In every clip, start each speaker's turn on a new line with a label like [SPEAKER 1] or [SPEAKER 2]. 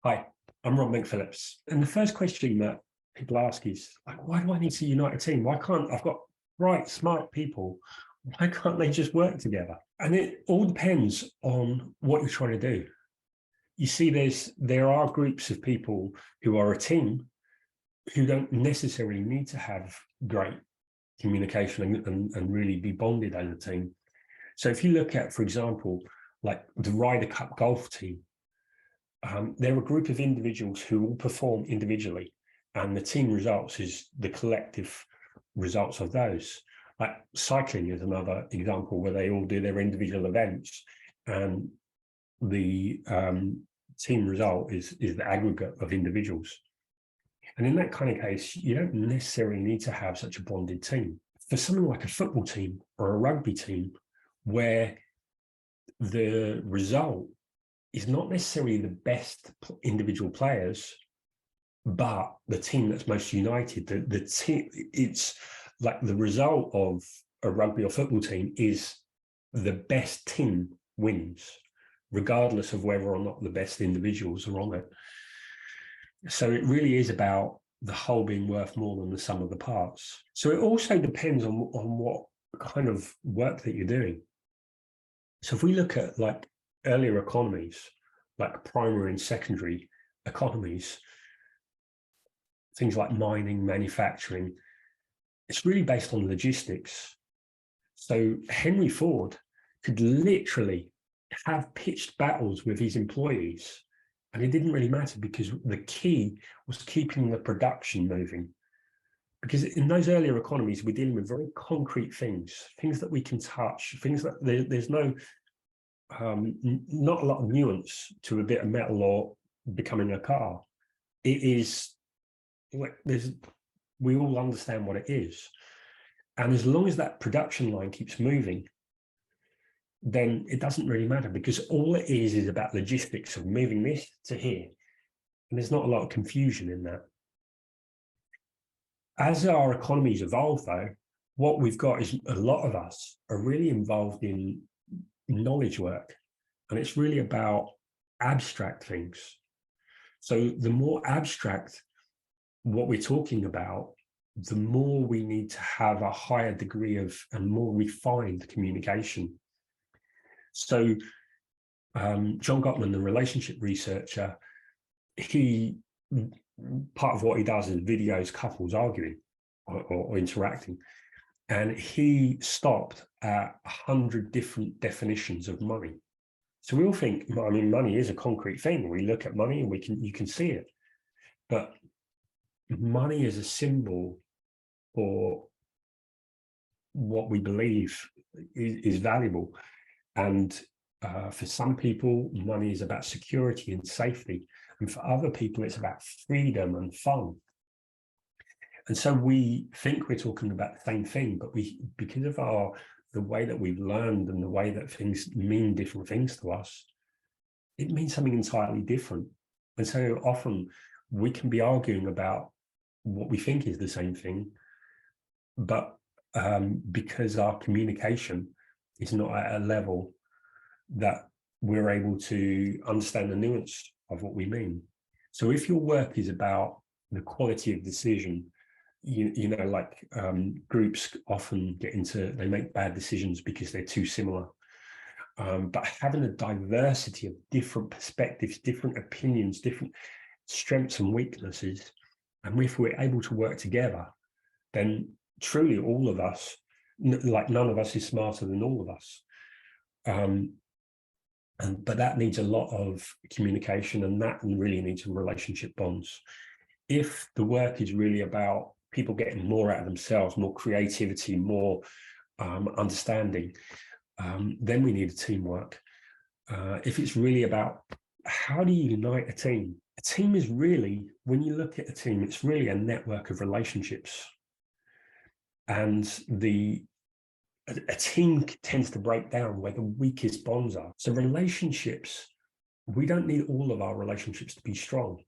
[SPEAKER 1] Hi, I'm Rob McPhillips. And the first question that people ask is like, why do I need to unite a team? Why can't I've got bright, smart people? Why can't they just work together? And it all depends on what you're trying to do. You see, there are groups of people who are a team who don't necessarily need to have great communication and really be bonded as a team. So if you look at, for example, like the Ryder Cup golf team, they're a group of individuals who all perform individually, and the team results is the collective results of those. Like cycling is another example where they all do their individual events, and the team result is the aggregate of individuals. And in that kind of case, you don't necessarily need to have such a bonded team. For something like a football team or a rugby team, where the result is not necessarily the best individual players, but the team that's most united, the team, it's like the result of a rugby or football team is the best team wins, regardless of whether or not the best individuals are on it. So it really is about the whole being worth more than the sum of the parts. So it also depends on what kind of work that you're doing. So if we look at like earlier economies, like primary and secondary economies, things like mining, manufacturing, it's really based on logistics. So Henry Ford could literally have pitched battles with his employees, and it didn't really matter because the key was keeping the production moving. Because in those earlier economies, we're dealing with very concrete things that we can touch, things that there's no, not a lot of nuance to a bit of metal or becoming a car. It is like we all understand what it is. And as long as that production line keeps moving, then it doesn't really matter, because all it is about logistics of moving this to here. And there's not a lot of confusion in that. As our economies evolve, though, what we've got is a lot of us are really involved in knowledge work, and it's really about abstract things. So the more abstract what we're talking about, the more we need to have a higher degree of and more refined communication. So John Gottman, the relationship researcher, part of what he does is videos couples arguing or interacting. And he stopped at 100 different definitions of money. So we all think, I mean, money is a concrete thing. We look at money and you can see it. But money is a symbol for what we believe is valuable. And for some people, money is about security and safety. And for other people, it's about freedom and fun. And so we think we're talking about the same thing, but because of the way that we've learned and the way that things mean different things to us, it means something entirely different. And so often we can be arguing about what we think is the same thing, but because our communication is not at a level that we're able to understand the nuance of what we mean. So if your work is about the quality of decision, you know, like groups often they make bad decisions because they're too similar. But having a diversity of different perspectives, different opinions, different strengths and weaknesses, and if we're able to work together, then truly all of us, like none of us is smarter than all of us. But that needs a lot of communication, and that really needs some relationship bonds. If the work is really about people getting more out of themselves, more creativity, more understanding, then we need a teamwork. If it's really about how do you unite a team is really, when you look at a team, it's really a network of relationships. And a team tends to break down where the weakest bonds are. So relationships, we don't need all of our relationships to be strong,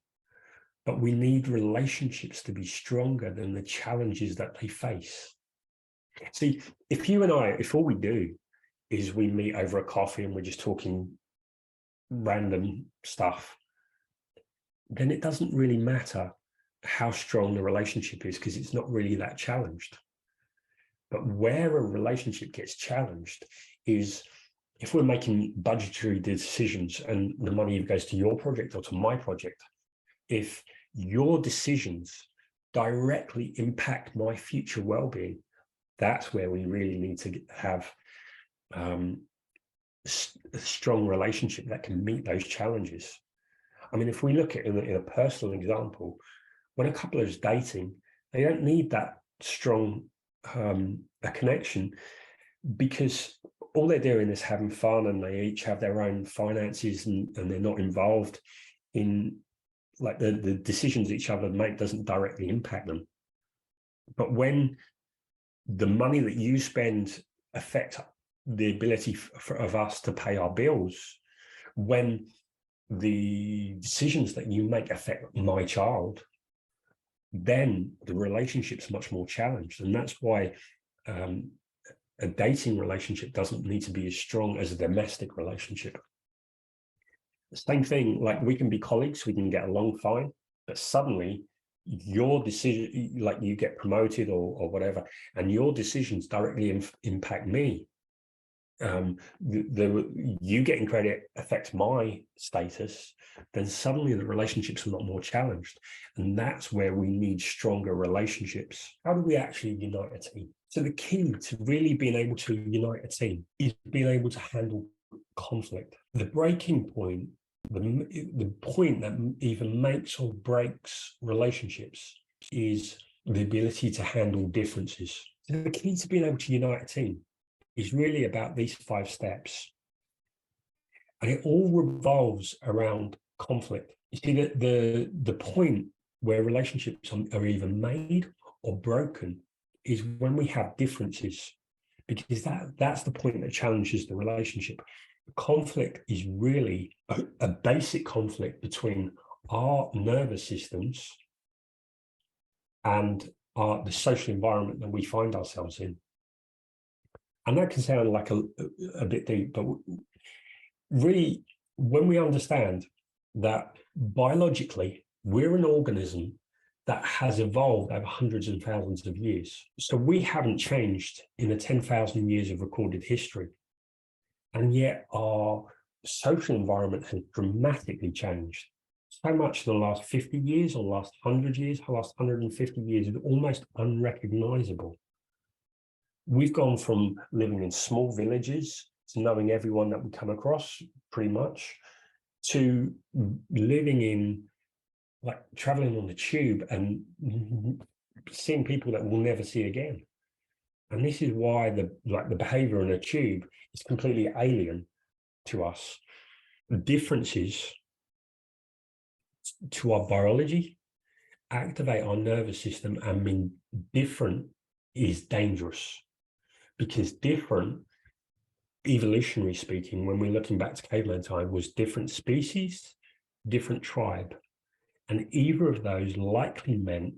[SPEAKER 1] but we need relationships to be stronger than the challenges that they face. See, if you and I, if all we do is we meet over a coffee and we're just talking random stuff, then it doesn't really matter how strong the relationship is, because it's not really that challenged. But where a relationship gets challenged is if we're making budgetary decisions and the money either goes to your project or to my project. If your decisions directly impact my future well-being, that's where we really need to have a strong relationship that can meet those challenges. I mean, if we look at it in a personal example, when a couple is dating, they don't need that strong a connection, because all they're doing is having fun, and they each have their own finances, and they're not involved in, like, the decisions each other make doesn't directly impact them. But when the money that you spend affect the ability of us to pay our bills, when the decisions that you make affect my child, then the relationship's much more challenged. And that's why a dating relationship doesn't need to be as strong as a domestic relationship. The same thing, like, we can be colleagues, we can get along fine, but suddenly your decision, like, you get promoted or whatever, and your decisions directly impact me. You getting credit affects my status, then suddenly the relationship's a lot more challenged. And that's where we need stronger relationships. How do we actually unite a team? So the key to really being able to unite a team is being able to handle conflict. The breaking point, the point that either makes or breaks relationships, is the ability to handle differences. So the key to being able to unite a team is really about these 5 steps. And it all revolves around conflict. You see, that the point where relationships are either made or broken is when we have differences, because that's the point that challenges the relationship. Conflict is really a basic conflict between our nervous systems and the social environment that we find ourselves in. And that can sound like a bit deep, but really, when we understand that biologically we're an organism that has evolved over hundreds and thousands of years. So we haven't changed in the 10,000 years of recorded history. And yet our social environment has dramatically changed. So much in the last 50 years, or last 100 years, the last 150 years is almost unrecognizable. We've gone from living in small villages to knowing everyone that we come across, pretty much, to living in, like, traveling on the tube and seeing people that we'll never see again. And this is why the behavior in a tube is completely alien to us. The differences to our biology activate our nervous system, and being different is dangerous, because different, evolutionary speaking, when we're looking back to caveman time, was different species, different tribe. And either of those likely meant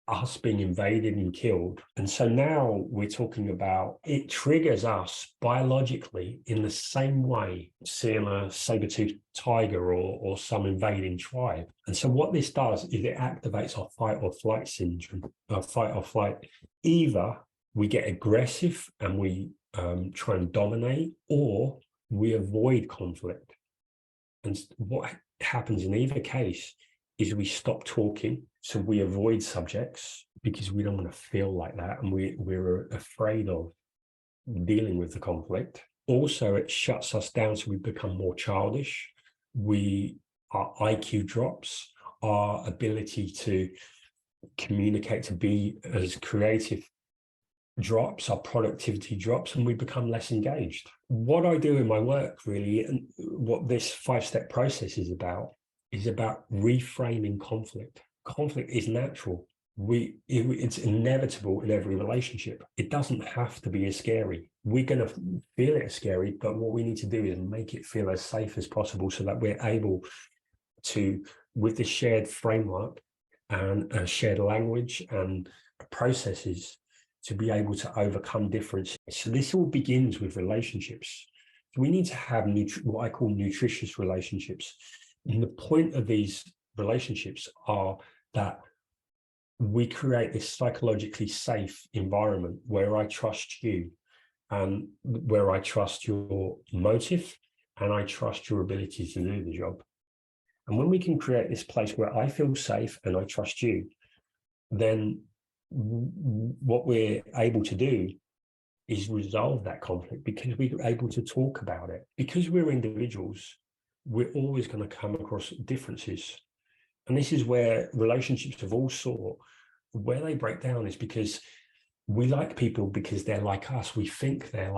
[SPEAKER 1] us being invaded and killed. And so now we're talking about, it triggers us biologically in the same way seeing a saber-toothed tiger or some invading tribe. And so what this does is it activates our fight or flight syndrome, fight or flight. Either we get aggressive and we try and dominate, or we avoid conflict. And what happens in either case is we stop talking. So we avoid subjects because we don't want to feel like that, and we're afraid of dealing with the conflict. Also, it shuts us down, so we become more childish. Our IQ drops, our ability to communicate, to be as creative drops, our productivity drops, and we become less engaged. What I do in my work, really, and what this 5-step process is about reframing conflict. Conflict is natural. It's inevitable in every relationship. It doesn't have to be as scary. We're going to feel it as scary, but what we need to do is make it feel as safe as possible, so that we're able to, with the shared framework and a shared language and processes, to be able to overcome differences. So this all begins with relationships. So we need to have what I call nutritious relationships. And the point of these relationships are that we create this psychologically safe environment where I trust you and where I trust your motive and I trust your ability to do the job. And when we can create this place where I feel safe and I trust you, then what we're able to do is resolve that conflict because we're able to talk about it. Because we're individuals, we're always going to come across differences. And this is where relationships of all sorts, where they break down is because we like people because they're like us. We think they're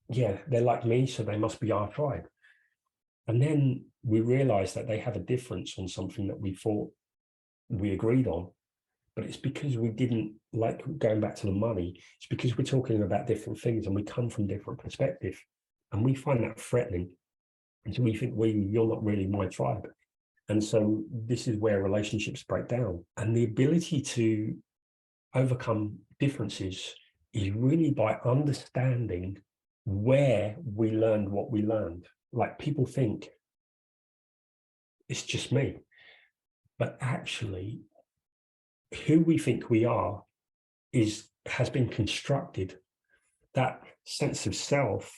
[SPEAKER 1] yeah, they're like me, so they must be our tribe. And then we realize that they have a difference on something that we thought we agreed on. But it's because we didn't, like going back to the money, it's because we're talking about different things and we come from different perspectives. And we find that threatening. And so we think, you're not really my tribe. And so this is where relationships break down. And the ability to overcome differences is really by understanding where we learned what we learned. Like, people think it's just me, but actually who we think we are has been constructed. That sense of self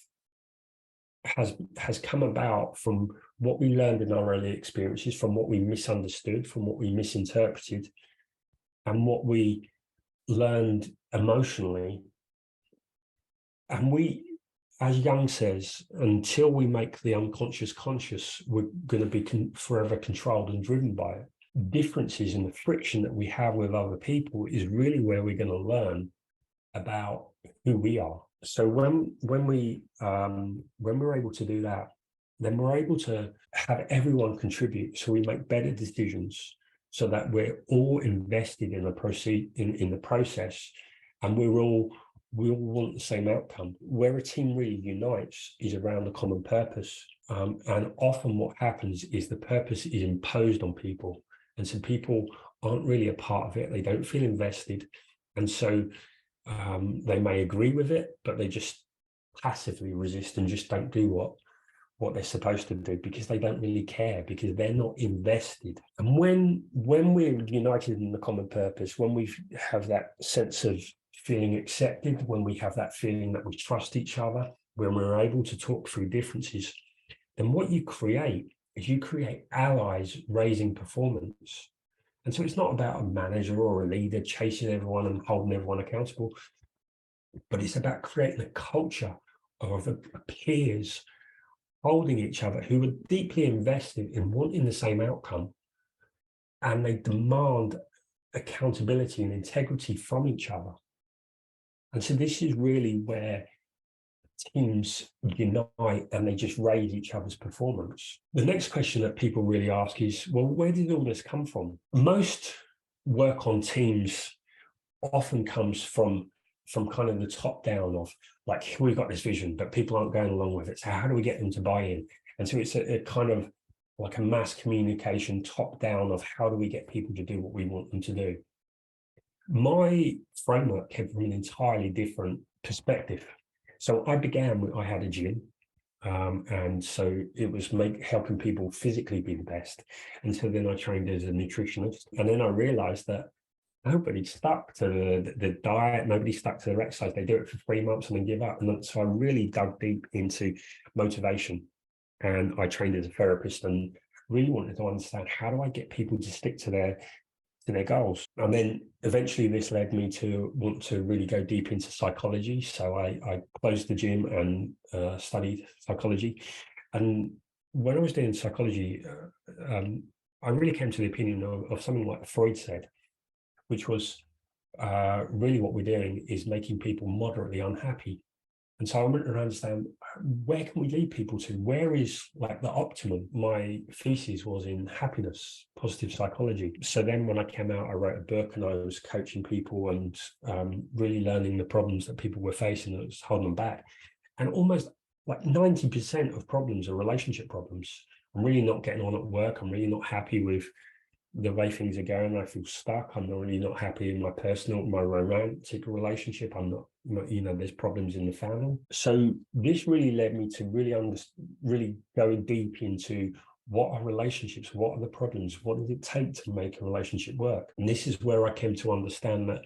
[SPEAKER 1] has come about from what we learned in our early experiences, from what we misunderstood, from what we misinterpreted, and what we learned emotionally. And we, as Jung says, until we make the unconscious conscious, we're going to be forever controlled and driven by it. Differences in the friction that we have with other people is really where we're going to learn about who we are. So when we're able to do that, then we're able to have everyone contribute, so we make better decisions, so that we're all invested in the process, and we all want the same outcome. Where a team really unites is around a common purpose, and often what happens is the purpose is imposed on people, and so people aren't really a part of it. They don't feel invested, and so they may agree with it, but they just passively resist and just don't do what they're supposed to do, because they don't really care, because they're not invested. And when we're united in the common purpose, when we have that sense of feeling accepted, when we have that feeling that we trust each other, when we're able to talk through differences, then what you create is you create allies raising performance. And so it's not about a manager or a leader chasing everyone and holding everyone accountable, but it's about creating a culture of peers holding each other who are deeply invested in wanting the same outcome, and they demand accountability and integrity from each other. And so this is really where teams unite and they just raise each other's performance. The next question that people really ask is, well, where did all this come from? Most work on teams often comes from kind of the top down of, like, we've got this vision, but people aren't going along with it. So how do we get them to buy in? And so it's a kind of like a mass communication top down of how do we get people to do what we want them to do. My framework came from an entirely different perspective. So I had a gym, and so it was helping people physically be the best. And so then I trained as a nutritionist, and then I realized that nobody stuck to the diet, nobody stuck to their exercise. They do it for 3 months and then give up. And so I really dug deep into motivation, and I trained as a therapist and really wanted to understand, how do I get people to stick to their goals? And then eventually this led me to want to really go deep into psychology. So I closed the gym and studied psychology. And when I was doing psychology, I really came to the opinion of something like Freud said, which was really what we're doing is making people moderately unhappy. And so I wanted to understand, where can we lead people to? Where is like the optimum? My thesis was in happiness, positive psychology. So then when I came out, I wrote a book and I was coaching people and really learning the problems that people were facing that was holding them back. And almost like 90% of problems are relationship problems. I'm really not getting on at work. I'm really not happy with the way things are going. I feel stuck. I'm really not happy in my romantic relationship. I'm not, there's problems in the family. So this really led me to really going deep into what are relationships? What are the problems? What does it take to make a relationship work? And this is where I came to understand that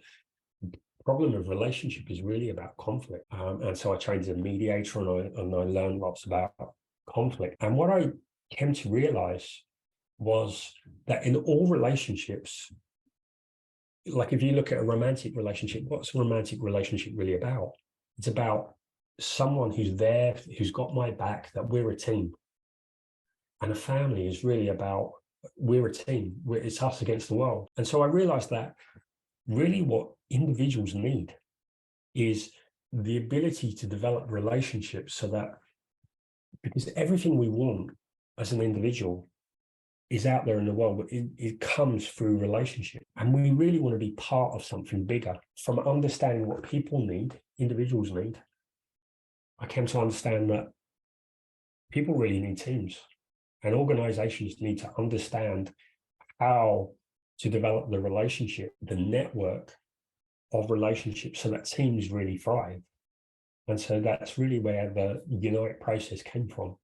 [SPEAKER 1] the problem of relationship is really about conflict. And so I trained as a mediator, and I learned lots about conflict. And what I came to realize was that in all relationships, like if you look at a romantic relationship, what's a romantic relationship really about? It's about someone who's there, who's got my back, that we're a team. And a family is really about, we're a team, it's us against the world. And so I realized that really what individuals need is the ability to develop relationships, so that, because everything we want as an individual is out there in the world, but it comes through relationship. And we really want to be part of something bigger. From understanding what people need, individuals need, I came to understand that people really need teams, and organizations need to understand how to develop the relationship, the network of relationships, so that teams really thrive. And so that's really where the Unite process came from.